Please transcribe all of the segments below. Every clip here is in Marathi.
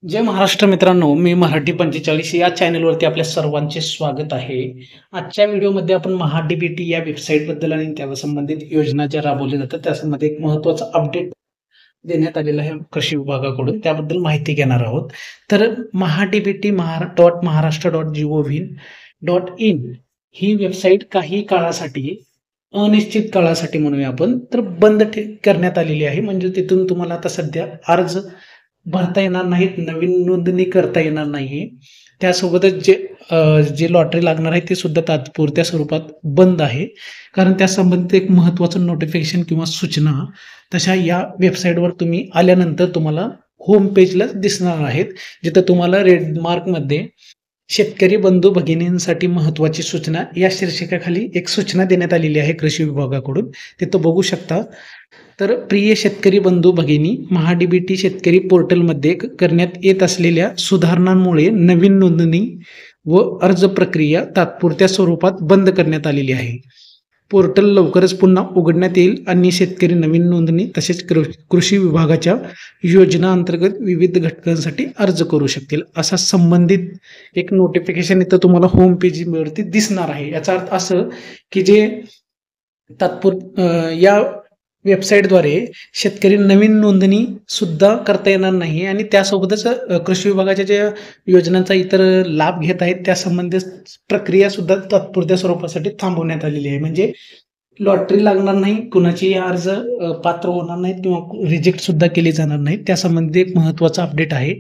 जय महाराष्ट्र मित्रांनो, मी मराठी 45 या चॅनलवरती आपल्या सर्वांचे स्वागत आहे. आजच्या व्हिडिओमध्ये आपण महा-डी-बी-टी या वेबसाईटबद्दल आणि त्या संबंधित योजना ज्या राबवल्या जातात त्यामध्ये एक महत्त्वाचं अपडेट देण्यात आलेलं आहे कृषी विभागाकडून. त्याबद्दल माहिती घेणार आहोत. तर महा-डी-बी-टी .महाराष्ट्र.gov.in ही वेबसाईट काही काळासाठी, अनिश्चित काळासाठी म्हणूया आपण, तर बंद करण्यात आलेली आहे. म्हणजे तिथून तुम्हाला आता सध्या अर्ज भरता येणार नाहीत, नवीन नोंदणी करता येणार नाही. त्यासोबतच जे लॉटरी लागणार आहे ते सुद्धा तात्पुरत्या स्वरूपात बंद आहे. कारण त्या संबंधित एक महत्त्वाचं नोटिफिकेशन किंवा सूचना तशा या वेबसाईटवर तुम्ही आल्यानंतर तुम्हाला होम पेजला दिसणार आहेत. जिथं तुम्हाला रेड मार्कमध्ये शेतकरी बंधू भगिनींसाठी महत्त्वाची सूचना या शीर्षकाखाली एक सूचना देण्यात आलेली आहे कृषी विभागाकडून. तिथं बघू शकता. तर प्रिय शेतकरी बंधू भगिनी, महा-डी-बी-टी शेतकरी पोर्टलमध्ये करण्यात येत असलेल्या सुधारणांमुळे नवीन नोंदणी व अर्ज प्रक्रिया तात्पुरत्या स्वरूपात बंद करण्यात आलेली आहे. पोर्टल लवकरच पुन्हा उघडण्यात येईल आणि शेतकरी नवीन नोंदणी तसेच कृषी विभागाच्या योजना अंतर्गत विविध घटकांसाठी अर्ज करू शकतील. असा संबंधित एक नोटिफिकेशन इथं तुम्हाला होम पेजवरती दिसणार आहे. याचा अर्थ असं की जे या वेबसाईटद्वारे शेतकरी नवीन नोंदणी सुद्धा करता येणार नाही आणि त्यासोबतच कृषी विभागाच्या ज्या योजनांचा इतर लाभ घेत आहेत त्या संबंधित प्रक्रिया सुद्धा तात्पुरत्या स्वरूपासाठी थांबवण्यात आलेली आहे. म्हणजे लॉटरी लागणार नाही, कुणाची अर्ज पात्र होणार नाहीत किंवा रिजेक्ट सुद्धा केले जाणार नाहीत. त्यासंबंधी एक महत्त्वाचा अपडेट आहे.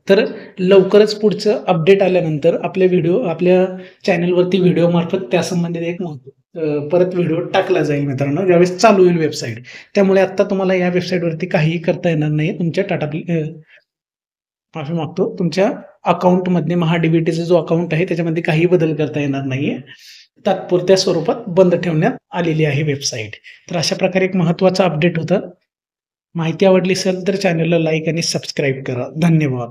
तर लवकरच पुढचं अपडेट आल्यानंतर आपल्या चॅनलवरती व्हिडिओ मार्फत त्यासंबंधित एक परत व्हिडिओ टाकला जाईल मित्रांनो, ज्यावेळेस चालू होईल वेबसाईट. त्यामुळे आता तुम्हाला या वेबसाईटवरती काहीही करता येणार नाही. तुमच्या माफी मागतो, तुमच्या अकाउंटमध्ये महा-डी-बी-टीचा जो अकाउंट आहे त्याच्यामध्ये काही बदल करता येणार नाहीये. तात्पुरत्या स्वरूपात बंद ठेवण्यात आलेली आहे वेबसाईट. तर अशा प्रकारे एक महत्त्वाचा अपडेट होता. माहिती आवडली असेल तर चॅनलला लाईक आणि सबस्क्राईब करा. धन्यवाद.